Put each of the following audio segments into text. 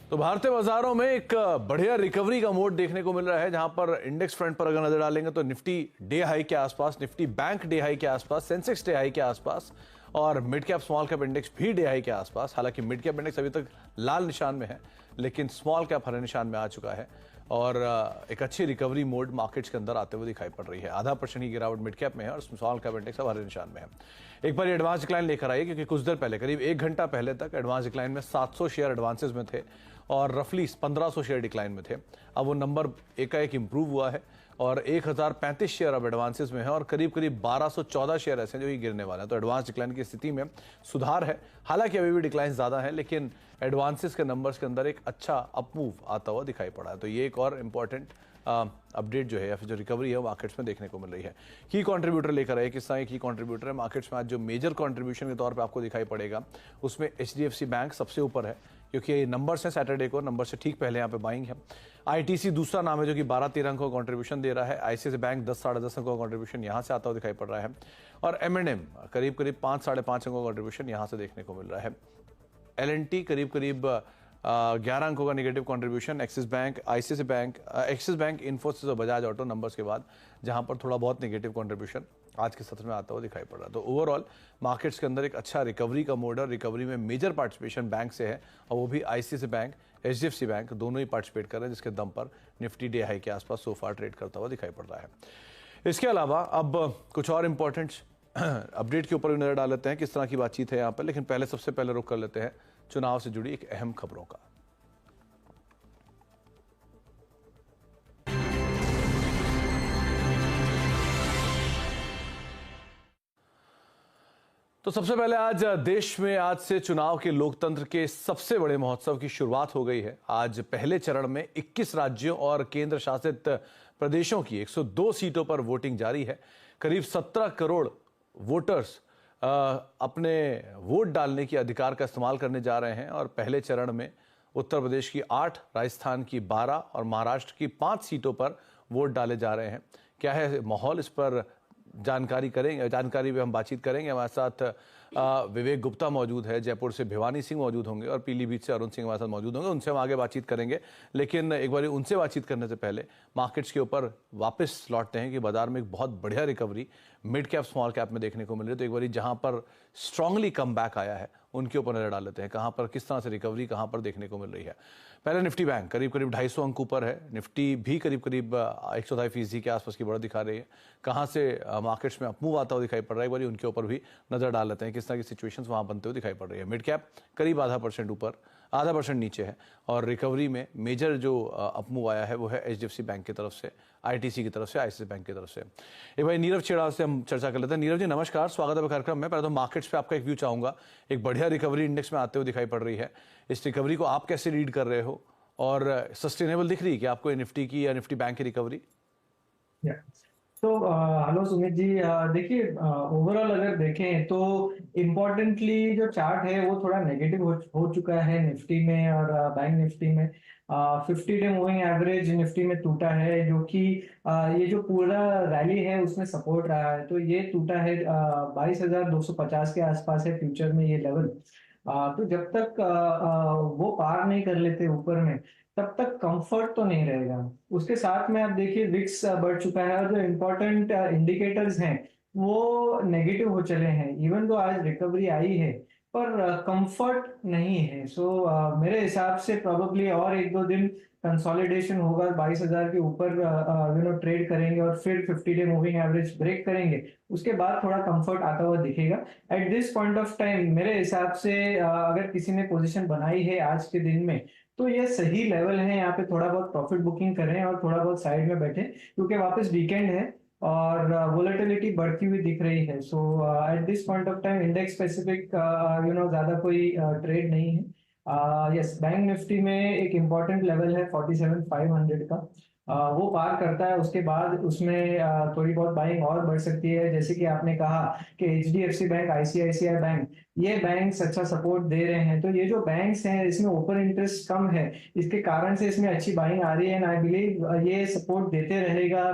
तो भारतीय बाजारों में एक बढ़िया रिकवरी का मोड देखने को मिल रहा है, जहां पर इंडेक्स फ्रंट पर अगर नजर डालेंगे तो निफ्टी डे हाई के आसपास, निफ्टी बैंक डे हाई के आसपास, सेंसेक्स डे हाई के आसपास और mid cap small cap index भी डे हाई के आसपास। हालांकि मिड कैप इंडेक्स अभी तक लाल निशान में है, लेकिन स्मॉल कैप हरे निशान में आ चुका है और एक अच्छी रिकवरी मोड मार्केट्स के अंदर आते हुए दिखाई पड़ रही है। 0.5% की गिरावट मिड कैप में है और स्मॉल कैप इंडेक्स अब हरे निशान में है। एक बार एडवांस डिक्लाइन लेकर आइए, क्योंकि कुछ देर पहले, करीब 1 घंटा पहले तक एडवांस डिक्लाइन में 700 शेयर एडवांसेस में थे और रफली 1500 शेयर डिक्लाइन में थे। अब वो नंबर एकाएक इंप्रूव हुआ है और 1035 शेयर अब एडवांसेस में है और करीब करीब 1214 शेयर ऐसे जो कि गिरने वाले हैं। तो एडवांस डिक्लाइन की स्थिति में सुधार है। हालांकि अभी भी डिक्लाइन ज्यादा है, लेकिन एडवांसेस के नंबर्स के अंदर एक अच्छा अपमूव आता हुआ दिखाई पड़ा है। तो ये एक और इंपॉर्टेंट अपडेट जो है या फिर जो रिकवरी है मार्केट्स में देखने को मिल रही है। की कंट्रीब्यूटर लेकर आए, किस तरह की कंट्रीब्यूटर है मार्केट्स में आज जो मेजर कंट्रीब्यूशन के तौर पे आपको दिखाई पड़ेगा, उसमें एचडीएफसी बैंक सबसे ऊपर है, क्योंकि ये नंबर्स हैं सैटरडे को, नंबर से ठीक पहले यहाँ पे बाइंग है। आईटीसी दूसरा नाम है जो कि 12-13 अंकों का कंट्रीब्यूशन दे रहा है। आईसीआईसीआई बैंक 10-10.5 अंकों का कंट्रीब्यूशन यहाँ से आता हुआ दिखाई पड़ रहा है और एम&एम करीब 5-5.5 अंकों का कंट्रीब्यूशन यहाँ से देखने को मिल रहा है। एल&टी करीब 11 अंकों का negative contribution. Axis bank, ICICI bank, axis bank, Infosys और बजाज ऑटो नंबर्स के बाद जहां पर थोड़ा बहुत नेगेटिव कंट्रीब्यूशन आज के सत्र में आता हुआ दिखाई पड़ रहा है। तो ओवरऑल मार्केट्स के अंदर एक अच्छा रिकवरी का मोड है। रिकवरी में मेजर पार्टिसिपेशन बैंक से है और वो भी आईसीआईसीआई बैंक, एचडीएफसी बैंक दोनों ही पार्टिसिपेट कर रहे हैं, जिसके दम पर निफ्टी डे हाई के आसपास सोफा ट्रेड करता हुआ दिखाई पड़ रहा है। इसके अलावा अब कुछ और इंपॉर्टेंट अपडेट के ऊपर भी नजर डाल लेते हैं, किस तरह की बातचीत है यहाँ पर। लेकिन पहले सबसे पहले रुक कर लेते हैं चुनाव से जुड़ी एक अहम खबरों का। तो सबसे पहले आज देश में आज से चुनाव के लोकतंत्र के सबसे बड़े महोत्सव की शुरुआत हो गई है। आज पहले चरण में 21 राज्यों और केंद्र शासित प्रदेशों की 102 सीटों पर वोटिंग जारी है। करीब 17 करोड़ वोटर्स अपने वोट डालने के अधिकार का इस्तेमाल करने जा रहे हैं और पहले चरण में उत्तर प्रदेश की 8, राजस्थान की 12 और महाराष्ट्र की 5 सीटों पर वोट डाले जा रहे हैं। क्या है माहौल, इस पर जानकारी भी हम बातचीत करेंगे। हमारे साथ विवेक गुप्ता मौजूद है, जयपुर से भिवानी सिंह मौजूद होंगे और पीलीभीत से अरुण सिंह हमारे साथ मौजूद होंगे। उनसे हम आगे बातचीत करेंगे, लेकिन एक बार उनसे बातचीत करने से पहले मार्केट्स के ऊपर वापस लौटते हैं कि बाजार में एक बहुत बढ़िया recovery mid cap small cap में देखने को मिल रही है। तो एक बार जहां पर स्ट्रांगली कम बैक आया है उनके ऊपर नजर डाल लेते हैं, कहां पर किस तरह से रिकवरी कहां पर देखने को मिल रही है। पहले निफ्टी बैंक करीब 250 अंक ऊपर है। निफ्टी भी करीब 102% के आसपास की बढ़त दिखा रही है। कहां से मार्केट्स में अपमूव आता हुआ दिखाई पड़ रहा है, एक बार उनके ऊपर भी नजर डाल लेते हैं किस तरह की सिचुएशंस वहां बनते हुए दिखाई पड़ रही है। मिड कैप करीब 0.5% ऊपर, 0.5% नीचे है और रिकवरी में मेजर जो अपमूव आया है वो है एचडीएफसी बैंक की तरफ से, आईटीसी की तरफ से, आईसीआईसीआई बैंक की तरफ से। एक भाई नीरव छेड़ा से हम चर्चा कर लेते हैं। नीरव जी नमस्कार, स्वागत है कार्यक्रम में। पहले तो मार्केट्स पे आपका एक व्यू चाहूंगा। एक बढ़िया रिकवरी इंडेक्स में आते हुए दिखाई पड़ रही है, इस रिकवरी को आप कैसे रीड कर रहे हो और सस्टेनेबल दिख रही है कि आपको निफ्टी की या निफ्टी बैंक की रिकवरी? तो हेलो सुमित जी, देखिए ओवरऑल अगर देखें तो इम्पोर्टेंटली जो चार्ट है वो थोड़ा नेगेटिव हो चुका है निफ्टी में और बैंक निफ्टी में। 50 डे मूविंग एवरेज निफ्टी में टूटा है, जो कि ये जो पूरा रैली है उसमें सपोर्ट रहा है। तो ये टूटा है 22,250 के आसपास है फ्यूचर में ये लेवल। तो जब तक वो पार नहीं कर लेते ऊपर में, तब तक कंफर्ट तो नहीं रहेगा। उसके साथ में आप देखिए विक्स बढ़ चुका है और जो इम्पोर्टेंट इंडिकेटर्स हैं वो नेगेटिव हो चले हैं। इवन तो आज रिकवरी आई है पर कंफर्ट नहीं है। सो मेरे हिसाब से प्रोबेबली और 1-2 दिन कंसोलिडेशन होगा, 22,000 के ऊपर ट्रेड करेंगे और फिर 50 डे मूविंग एवरेज ब्रेक करेंगे। उसके बाद थोड़ा कंफर्ट आता हुआ दिखेगा। Eight this point of time मेरे हिसाब से अगर किसी ने पोजीशन बनाई है आज के दिन में, तो ये सही लेवल है। यहाँ पे थोड़ा बहुत प्रॉफिट बुकिंग करें और थोड़ा बहुत साइड में बैठे, क्योंकि वापस वीकेंड है और वोलेटिलिटी बढ़ती हुई दिख रही है। So at this point of time index specific ज्यादा कोई ट्रेड नहीं है। यस, बैंक निफ्टी में एक इम्पॉर्टेंट लेवल है 47,500 का। वो पार करता है, उसके बाद उसमें थोड़ी बहुत बाइंग और बढ़ सकती है। जैसे कि आपने कहा कि एचडीएफसी बैंक, आईसीआईसीआई बैंक, ये बैंक्स अच्छा सपोर्ट दे रहे हैं। तो ये जो बैंक्स हैं इसमें ओपन इंटरेस्ट कम है, इसके कारण से इसमें अच्छी बाइंग आ रही है एंड आई बिलीव ये सपोर्ट देते रहेगा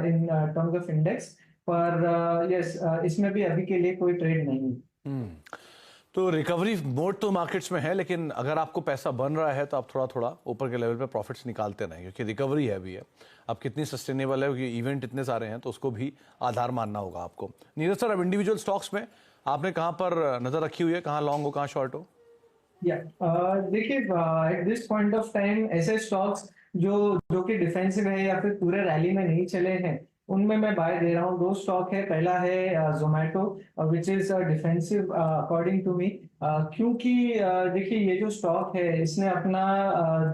इन टर्म्स ऑफ इंडेक्स। पर यस, इसमें भी अभी के लिए कोई ट्रेड नहीं है। तो रिकवरी मोड तो मार्केट्स में है, लेकिन अगर आपको पैसा बन रहा है तो आप थोड़ा थोड़ा ऊपर के लेवल पे प्रॉफिट्स निकालते रहें, क्योंकि रिकवरी है भी है। अब कितनी सस्टेनेबल है, क्योंकि इवेंट इतने सारे हैं तो उसको भी आधार मानना होगा आपको। नीरज सर, अब इंडिविजुअल स्टॉक्स में आपने कहाँ पर नजर रखी हुई है, कहाँ लॉन्ग हो कहाँ शॉर्ट हो? देखिए, eight this point of time ऐसे स्टॉक्स जो जो कि डिफेंसिव है या फिर पूरे रैली में नहीं चले हैं, उनमें मैं बाय दे रहा हूँ। दो स्टॉक है, पहला है Zomato, which is defensive according to me, क्योंकि देखिए ये जो स्टॉक है इसने अपना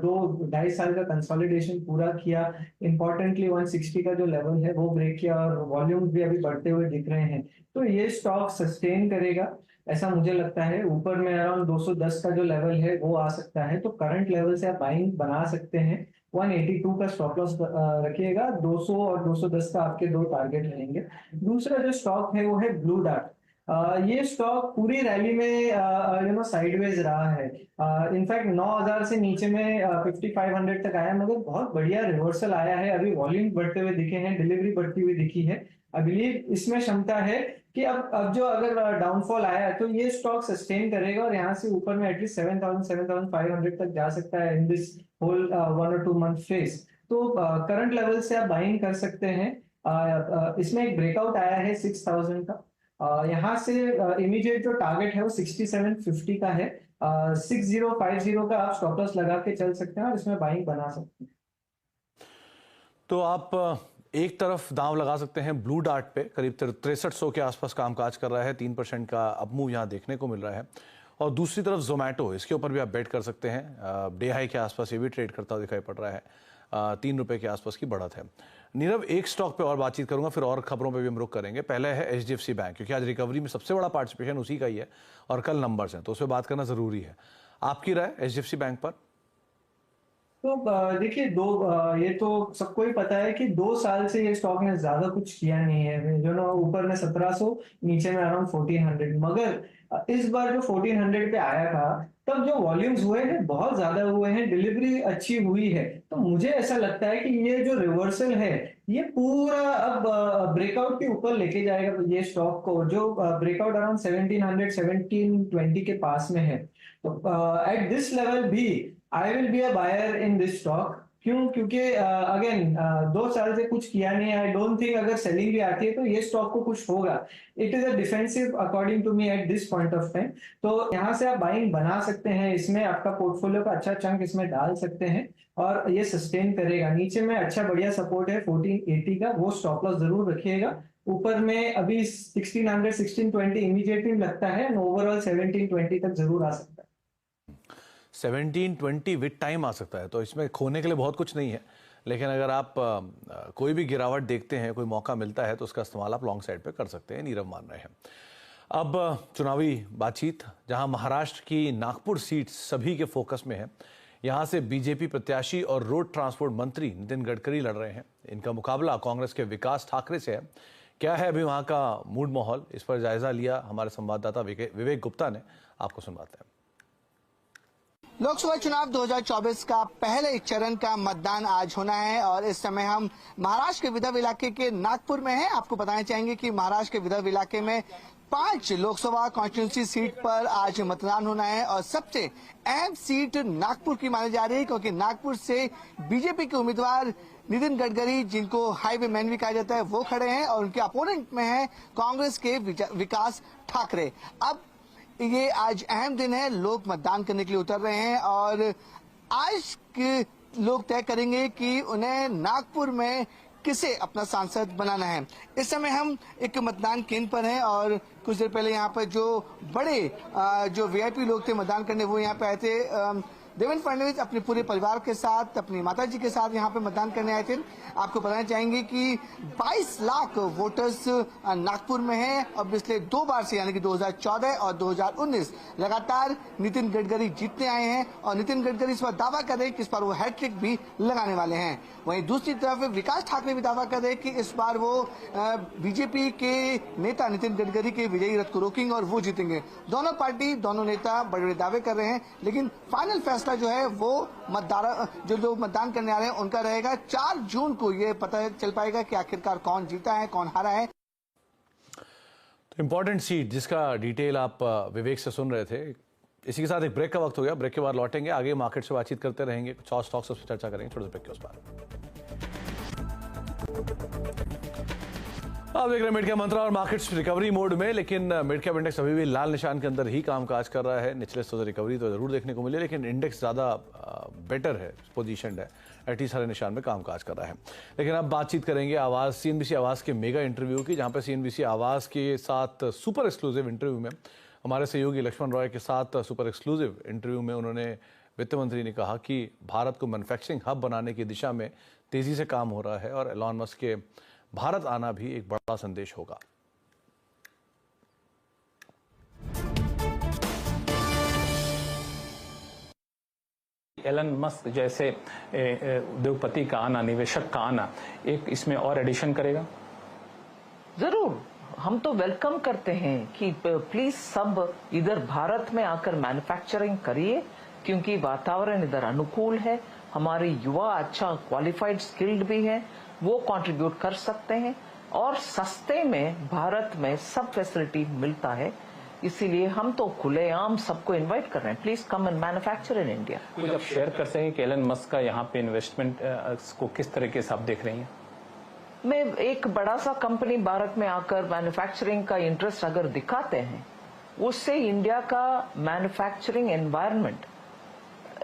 2-2.5 साल का कंसोलिडेशन पूरा किया। इंपॉर्टेंटली 160 का जो लेवल है वो ब्रेक किया और वॉल्यूम्स भी अभी बढ़ते हुए दिख रहे हैं। तो ये स्टॉक सस्टेन करेगा ऐसा मुझे लगता है। ऊपर में अराउंड 210 का जो लेवल है वो आ सकता है, तो करंट लेवल से आप बाइंग बना सकते हैं। 182 का स्टॉप लॉस रखिएगा, 200 और 210 का आपके दो टारगेट रहेंगे। दूसरा जो स्टॉक है वो है ब्लू डार्ट। ये स्टॉक पूरी रैली में साइडवेज रहा है। इनफैक्ट 9000 से नीचे में 5500 तक आया, मगर बहुत बढ़िया रिवर्सल आया है। अभी वॉल्यूम बढ़ते हुए दिखे हैं, डिलीवरी बढ़ती हुई दिखी है। आई बिलीव इसमें क्षमता है कि अब जो अगर डाउनफॉल आया तो ये स्टॉक सस्टेन करेगा और यहाँ से ऊपर में एटलीस्ट 7,000-7,500 तक जा सकता है इन दिस होल 1 और 2 मंथ फेज। तो करंट लेवल से आप बाइंग कर सकते हैं। इसमें एक ब्रेकआउट आया है 6,000 का। यहाँ से इमीडिएट जो टारगेट है वो 6750 का है। 6050 का आप स्टॉप लॉस लगा के चल सकते हैं और इसमें बाइंग बना सकते हैं। तो आप एक तरफ दांव लगा सकते हैं ब्लू डार्ट पे, करीब 6300 के आसपास कामकाज कर रहा है, 3% का अपमूव यहाँ देखने को मिल रहा है। और दूसरी तरफ जोमेटो, इसके ऊपर भी आप बेट कर सकते हैं। डे हाई के आसपास ये भी ट्रेड करता हुआ दिखाई पड़ रहा है। 3 रुपए के आसपास की बढ़त है। नीरव, एक स्टॉक पे और बातचीत करूंगा, फिर और खबरों पे भी हम रुक करेंगे। पहले है HDFC बैंक, क्योंकि आज रिकवरी में सबसे बड़ा पार्टिसिपेशन उसी का ही है और कल नंबर्स हैं, तो उस पर बात करना जरूरी है। आपकी राय HDFC बैंक पर? तो देखिए, ये तो सबको ही पता है कि 2 साल से ये स्टॉक ने ज्यादा कुछ किया नहीं है। जो ना ऊपर में 1700, नीचे में अराउंड 1400, मगर इस बार जो 1400 पे आया था तब जो वॉल्यूम्स हुए हैं बहुत ज्यादा हुए हैं, डिलीवरी अच्छी हुई है। तो मुझे ऐसा लगता है कि ये जो रिवर्सल है ये पूरा अब ब्रेकआउट के ऊपर लेके जाएगा ये स्टॉक को, जो ब्रेकआउट अराउंड 1700 1720 के पास में है। तो एट दिस लेवल भी I will be a buyer in this stock. क्यों? क्योंकि अगेन 2 साल से कुछ किया नहीं है। आई डोंट थिंक अगर सेलिंग भी आती है तो ये स्टॉक को कुछ होगा। It is a defensive according to me at this point of time. तो यहाँ से आप बाइंग बना सकते हैं, इसमें आपका पोर्टफोलियो का अच्छा चंक इसमें डाल सकते हैं और ये सस्टेन करेगा। नीचे में अच्छा बढ़िया सपोर्ट है 1480 का, वो स्टॉप लॉस जरूर रखिएगा। ऊपर में अभी 1600 1620 इमीडिएटली लगता है, ओवरऑल 1720 तक जरूर आ सकता है। 1720 विद टाइम आ सकता है, तो इसमें खोने के लिए बहुत कुछ नहीं है। लेकिन अगर आप कोई भी गिरावट देखते हैं, कोई मौका मिलता है, तो उसका इस्तेमाल आप लॉन्ग साइड पे कर सकते हैं, नीरव मान रहे हैं। अब चुनावी बातचीत, जहां महाराष्ट्र की नागपुर सीट सभी के फोकस में है। यहां से बीजेपी प्रत्याशी और रोड ट्रांसपोर्ट मंत्री नितिन गडकरी लड़ रहे हैं। इनका मुकाबला कांग्रेस के विकास ठाकरे से है। क्या है अभी वहां का मूड माहौल, इस पर जायजा लिया हमारे संवाददाता विवेक गुप्ता ने। आपको सुनवाते हैं। लोकसभा चुनाव 2024 का पहले चरण का मतदान आज होना है और इस समय हम महाराष्ट्र के विदर्भ इलाके के नागपुर में हैं। आपको बताना चाहेंगे कि महाराष्ट्र के विदर्भ इलाके में 5 लोकसभा कॉन्स्टिट्यूंसी सीट पर आज मतदान होना है और सबसे अहम सीट नागपुर की मानी जा रही है, क्योंकि नागपुर से बीजेपी के उम्मीदवार नितिन गडकरी, जिनको हाईवे मैन भी कहा जाता है, वो खड़े हैं और उनके अपोनेंट में है कांग्रेस के विकास ठाकरे। अब ये आज अहम दिन है, लोग मतदान करने के लिए उतर रहे हैं और आज के लोग तय करेंगे कि उन्हें नागपुर में किसे अपना सांसद बनाना है। इस समय हम एक मतदान केंद्र पर हैं और कुछ देर पहले यहाँ पर जो बड़े जो वीआईपी लोग थे मतदान करने, वो यहाँ पे आए थे। देवेंद्र फडणवीस अपने पूरे परिवार के साथ, अपनी माताजी के साथ यहाँ पे मतदान करने आए थे। आपको बताना चाहेंगे कि 22 लाख वोटर्स नागपुर में हैं और पिछले 2 बार से यानी कि 2014 और 2019 लगातार नितिन गडकरी जीतते आए हैं और नितिन गडकरी इस बार दावा कर रहे हैं कि इस बार वो हैट्रिक भी लगाने वाले हैं। वहीं दूसरी तरफ विकास ठाकरे भी दावा कर रहे हैं कि इस बार वो बीजेपी के नेता नितिन गडकरी के विजयी रथ को रोकेंगे और वो जीतेंगे। दोनों पार्टी, दोनों नेता बड़े बड़े दावे कर रहे हैं, लेकिन फाइनल फैसला जो है वो जो मतदान करने आ रहे हैं उनका रहेगा। 4 जून को ये पता चल पाएगा कि आखिरकार कौन जीता है, कौन हारा है। इंपॉर्टेंट सीट जिसका डिटेल आप विवेक से सुन रहे थे। इसी के साथ एक ब्रेक का वक्त हो गया। ब्रेक के बाद लौटेंगे, आगे मार्केट से बातचीत करते रहेंगे, कुछ और स्टॉक्स पर चर्चा करेंगे। छोटे से ब्रेक के उस पर आप देख रहे हैं मिड कैप मंत्रा और मार्केट्स रिकवरी मोड में, लेकिन मिड कैप इंडेक्स अभी भी लाल निशान के अंदर ही कामकाज कर रहा है। निचले स्तर से रिकवरी तो जरूर देखने को मिले, लेकिन इंडेक्स ज़्यादा बेटर है, पोजीशनड है, एटलीस्ट हरे निशान में कामकाज कर रहा है। लेकिन अब बातचीत करेंगे आवाज़ सीएनबीसी आवाज़ के मेगा इंटरव्यू की, जहां पर सीएनबीसी आवाज़ के साथ सुपर एक्सक्लूसिव इंटरव्यू में हमारे सहयोगी लक्ष्मण रॉय के साथ सुपर एक्सक्लूसिव इंटरव्यू में उन्होंने वित्त मंत्री ने कहा कि भारत को मैन्युफैक्चरिंग हब बनाने की दिशा में तेजी से काम हो रहा है और एलॉन मस्क के भारत आना भी एक बड़ा संदेश होगा। एलन मस्क जैसे उद्योगपति का आना, निवेशक का आना एक इसमें और एडिशन करेगा। जरूर, हम तो वेलकम करते हैं कि प्लीज सब इधर भारत में आकर मैन्युफैक्चरिंग करिए, क्योंकि वातावरण इधर अनुकूल है, हमारे युवा अच्छा क्वालिफाइड स्किल्ड भी है, वो कंट्रीब्यूट कर सकते हैं और सस्ते में भारत में सब फैसिलिटी मिलता है। इसीलिए हम तो खुलेआम सबको इनवाइट कर रहे हैं, please come and manufacture in India. कुछ आप शेयर कर सकें कि एलन मस्क का यहाँ पे इन्वेस्टमेंट को किस तरीके से आप देख रही हैं? मैं एक बड़ा सा कंपनी भारत में आकर मैन्युफैक्चरिंग का इंटरेस्ट अगर दिखाते हैं, उससे इंडिया का मैन्युफैक्चरिंग एनवायरनमेंट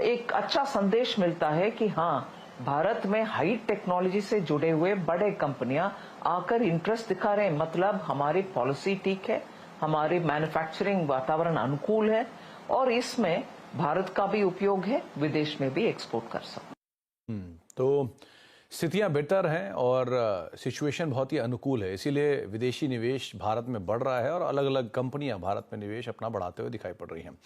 एक अच्छा संदेश मिलता है कि हाँ, भारत में हाई टेक्नोलॉजी से जुड़े हुए बड़े कंपनियां आकर इंटरेस्ट दिखा रहे हैं। मतलब हमारी पॉलिसी ठीक है, हमारी मैन्युफैक्चरिंग वातावरण अनुकूल है और इसमें भारत का भी उपयोग है, विदेश में भी एक्सपोर्ट कर सकते। तो स्थितियां बेहतर हैं और सिचुएशन बहुत ही अनुकूल है, इसीलिए विदेशी निवेश भारत में बढ़ रहा है और अलग अलग कंपनियां भारत में निवेश अपना बढ़ाते हुए दिखाई पड़ रही हैं।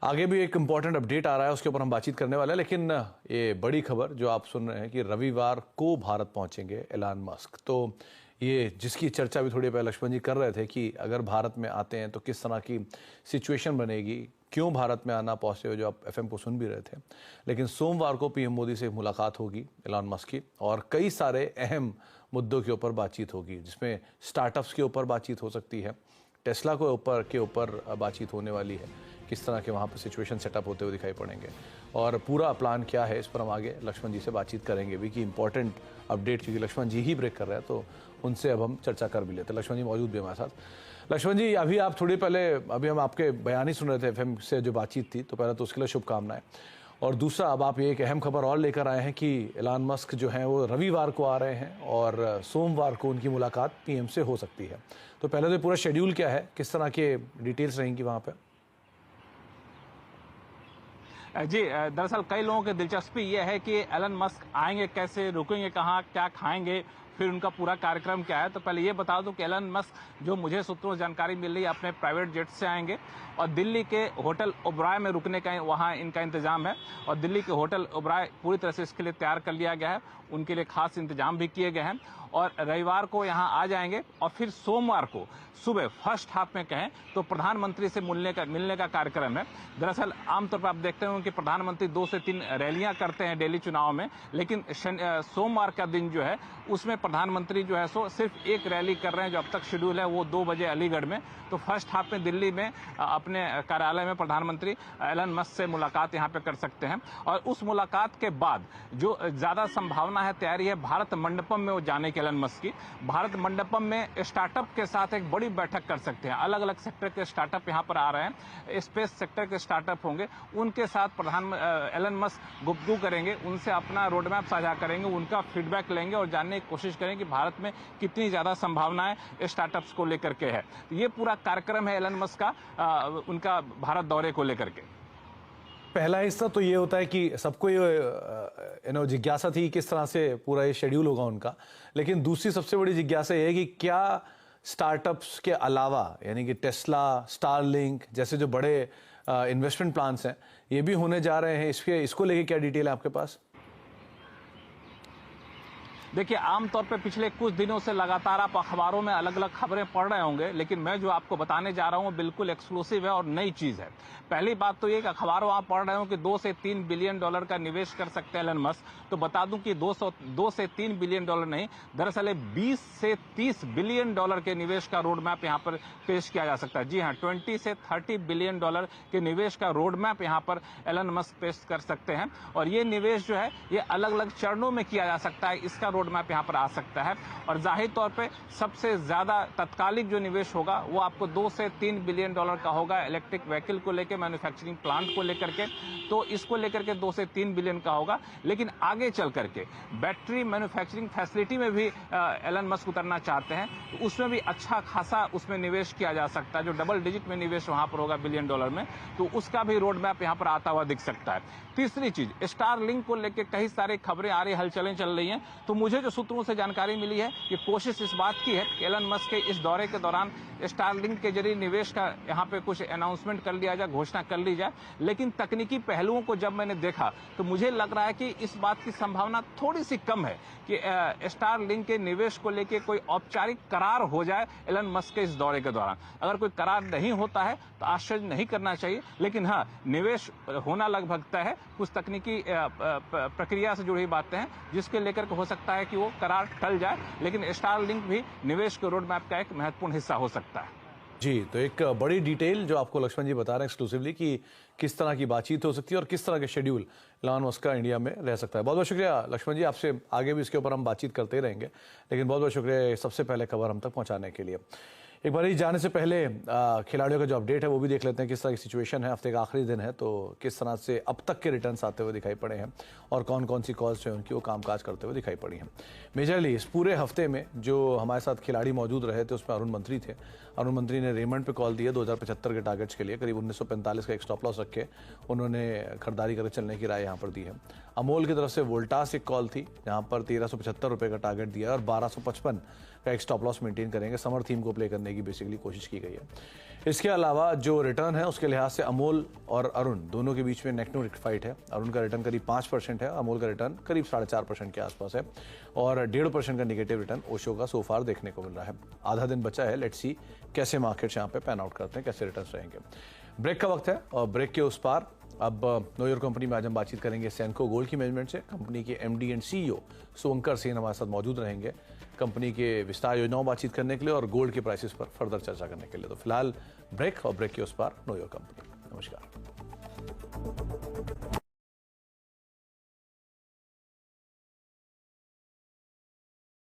आगे भी एक इंपॉर्टेंट अपडेट आ रहा है, उसके ऊपर हम बातचीत करने वाले हैं, लेकिन ये बड़ी खबर जो आप सुन रहे हैं कि रविवार को भारत पहुंचेंगे एलन मस्क। तो ये जिसकी चर्चा भी थोड़ी पहले लक्ष्मण जी कर रहे थे कि अगर भारत में आते हैं तो किस तरह की सिचुएशन बनेगी, क्यों भारत में आना पहुंचे, जो आप एफएम को सुन भी रहे थे। लेकिन सोमवार को पीएम मोदी से मुलाकात होगी एलन मस्क की और कई सारे अहम मुद्दों के ऊपर बातचीत होगी, जिसमें स्टार्टअप्स के ऊपर बातचीत हो सकती है, टेस्ला के ऊपर बातचीत होने वाली है, किस तरह के वहाँ पर सिचुएशन सेटअप होते हुए दिखाई पड़ेंगे और पूरा प्लान क्या है, इस पर हम आगे लक्ष्मण जी से बातचीत करेंगे भी कि इंपॉर्टेंट अपडेट, क्योंकि लक्ष्मण जी ही ब्रेक कर रहे हैं तो उनसे अब हम चर्चा कर भी लेते हैं। लक्ष्मण जी मौजूद भी हमारे साथ। लक्ष्मण जी, अभी आप थोड़ी पहले अभी हम आपके बयान ही सुन रहे थे एफएम से जो बातचीत थी, तो पहले तो उसके लिए शुभकामनाएं, और दूसरा अब आप ये एक अहम खबर और लेकर आए हैं कि एलन मस्क जो हैं वो रविवार को आ रहे हैं और सोमवार को उनकी मुलाकात पीएम से हो सकती है। तो पहले तो पूरा शेड्यूल क्या है, किस तरह के डिटेल्स रहेंगी वहाँ पर? जी, दरअसल कई लोगों की दिलचस्पी ये है कि एलन मस्क आएंगे कैसे, रुकेंगे कहाँ, क्या खाएंगे, फिर उनका पूरा कार्यक्रम क्या है। तो पहले ये बता दूं कि एलन मस्क, जो मुझे सूत्रों से जानकारी मिल रही है, अपने प्राइवेट जेट से आएंगे और दिल्ली के होटल ओबराय में रुकने का वहाँ इनका इंतजाम है और दिल्ली के होटल ओबराय पूरी तरह से इसके लिए तैयार कर लिया गया है, उनके लिए खास इंतजाम भी किए गए हैं और रविवार को यहाँ आ जाएंगे और फिर सोमवार को सुबह फर्स्ट हाफ में कहें तो प्रधानमंत्री से मिलने का कार्यक्रम है। दरअसल आमतौर पर आप देखते होंगे कि प्रधानमंत्री 2 से 3 रैलियां करते हैं दिल्ली चुनाव में, लेकिन सोमवार का दिन जो है उसमें प्रधानमंत्री जो है सो सिर्फ एक रैली कर रहे हैं, जो अब तक शेड्यूल है वो 2 बजे अलीगढ़ में। तो फर्स्ट हाफ में दिल्ली में अपने कार्यालय में प्रधानमंत्री एलन मस्क से मुलाकात यहाँ पे कर सकते हैं और उस मुलाकात के बाद जो ज्यादा संभावना है, तैयारी है भारत मंडपम में वो जाने के एलन मस्क की। भारत मंडपम में स्टार्टअप के साथ एक बड़ी बैठक कर सकते हैं, अलग अलग सेक्टर के स्टार्टअप यहाँ पर आ रहे हैं, स्पेस सेक्टर के स्टार्टअप होंगे, उनके साथ एलन मस्क गुफ्तगू करेंगे, उनसे अपना रोड मैप साझा करेंगे, उनका फीडबैक लेंगे और जानने की कोशिश करेंगे कि भारत में कितनी ज्यादा संभावनाएं स्टार्टअप्स को लेकर के है। ये पूरा कार्यक्रम है एलन मस्क का उनका भारत दौरे को लेकर के। पहला हिस्सा तो ये होता है कि सबको ये जिज्ञासा थी किस तरह से पूरा ये शेड्यूल होगा उनका, लेकिन दूसरी सबसे बड़ी जिज्ञासा ये है कि क्या स्टार्टअप्स के अलावा, यानी कि टेस्ला, स्टारलिंक जैसे जो बड़े इन्वेस्टमेंट प्लान्स हैं, ये भी होने जा रहे हैं, इसको लेके क्या डिटेल है आपके पास? देखिए, आमतौर पे पिछले कुछ दिनों से लगातार आप अखबारों में अलग अलग खबरें पढ़ रहे होंगे, लेकिन मैं जो आपको बताने जा रहा हूं वो बिल्कुल एक्सक्लूसिव है और नई चीज है। पहली बात तो ये कि अखबारों आप पढ़ रहे हो कि 2 से 3 बिलियन डॉलर का निवेश कर सकते हैं एलन मस्क, तो बता दूं कि 2 से 3 बिलियन डॉलर नहीं, दरअसल 20 से 30 बिलियन डॉलर के निवेश का रोड मैप यहाँ पर पेश किया जा सकता है। जी हाँ, 20 से 30 बिलियन डॉलर के निवेश का रोड मैप यहाँ पर एलन मस्क पेश कर सकते हैं और ये निवेश जो है ये अलग अलग चरणों में किया जा सकता है, इसका रोड मैप यहाँ पर आ सकता है। और जाहिर तौर पे सबसे ज्यादा तत्कालिक जो निवेश होगा वो आपको 2 से 3 बिलियन डॉलर का होगा इलेक्ट्रिक व्हीकल को लेकर, मैन्युफैक्चरिंग प्लांट को लेकर के, तो इसको लेकर के 2 से 3 बिलियन का होगा। लेकिन आगे चल करके बैटरी मैन्युफैक्चरिंग फैसिलिटी में भी एलन मस्क उतरना चाहते हैं, तो उसमें भी अच्छा खासा उसमें निवेश किया जा सकता है, जो डबल डिजिट में निवेश वहां पर होगा बिलियन डॉलर में, तो उसका भी रोड मैप यहाँ पर आता हुआ दिख सकता है। तीसरी चीज, स्टारलिंक को लेकर कई सारी खबरें आ रही, हलचलें चल रही हैं, तो मुझे जो सूत्रों से जानकारी मिली है कि कोशिश इस बात की है कि एलन मस्क के इस दौरे के दौरान स्टारलिंक के जरिए निवेश का यहाँ पे कुछ अनाउंसमेंट कर लिया जाए, घोषणा कर ली जाए। लेकिन तकनीकी पहलुओं को जब मैंने देखा तो मुझे लग रहा है कि इस बात की संभावना थोड़ी सी कम है कि स्टारलिंक के निवेश को लेकर कोई औपचारिक करार हो जाए एलन मस्क के इस दौरे के दौरान। अगर कोई करार नहीं होता है तो आश्चर्य नहीं करना चाहिए, लेकिन हाँ, निवेश होना लगभग तय है। कुछ तकनीकी प्रक्रिया से जुड़ी बातें हैं जिसके लेकर हो सकता है कि वो करार टल जाए, लेकिन स्टारलिंक भी निवेश के रोड मैप का एक महत्वपूर्ण हिस्सा हो सकता है। जी, तो एक बड़ी डिटेल जो आपको लक्ष्मण जी बता रहे हैं एक्सक्लूसिवली कि किस तरह की बातचीत हो सकती है और किस तरह के शेड्यूल एलन मस्क का इंडिया में रह सकता है। बहुत बहुत शुक्रिया लक्ष्मण जी, आपसे आगे भी इसके ऊपर हम बातचीत करते रहेंगे, लेकिन बहुत बहुत शुक्रिया सबसे पहले खबर हम तक पहुंचाने के लिए। एक बार ही जाने से पहले खिलाड़ियों का जो अपडेट है वो भी देख लेते हैं, किस तरह की सिचुएशन है। हफ्ते का आखिरी दिन है तो किस तरह से अब तक के रिटर्न्स आते हुए दिखाई पड़े हैं और कौन कौन सी कॉल्स जो है उनकी वो कामकाज करते हुए दिखाई पड़ी हैं। मेजरली इस पूरे हफ्ते में जो हमारे साथ खिलाड़ी मौजूद रहे थे उसमें अरुण मंत्री थे। अरुण मंत्री ने रेमंड पे कॉल दिया 2075 के टारगेट्स के लिए, करीब 1945 का एक स्टॉप लॉस रखे उन्होंने खरीदारी करके चलने की राय यहाँ पर दी है। अमोल की तरफ से वोल्टास एक कॉल थी जहाँ पर 1375 रुपये का टारगेट दिया और 1255 का एक स्टॉप लॉस मेंटेन करेंगे। समर थीम को प्ले करने की बेसिकली कोशिश की गई है। इसके अलावा जो रिटर्न है उसके लिहाज से अमोल और अरुण दोनों के बीच में नेक टू नेक फाइट है। अरुण का रिटर्न करीब 5% है, अमोल का रिटर्न करीब 4.5% के आसपास है और 1.5% का निगेटिव रिटर्न ओशो का सोफार देखने को मिल रहा है। आधा दिन बचा है, लेट्स सी कैसे मार्केट्स यहाँ पे पैन आउट करते हैं, कैसे रिटर्न्स रहेंगे। ब्रेक का वक्त है और ब्रेक के उस पार अब नो योर कंपनी में आज हम बातचीत करेंगे सेंको गोल्ड की मैनेजमेंट से। कंपनी के एमडी एंड सीईओ शुभंकर सेन हमारे साथ मौजूद रहेंगे कंपनी के विस्तार योजनाओं बातचीत करने के लिए और गोल्ड के प्राइसेस पर फर्दर चर्चा करने के लिए। तो फिलहाल ब्रेक और ब्रेक के उस पार नो योर कंपनी। नमस्कार।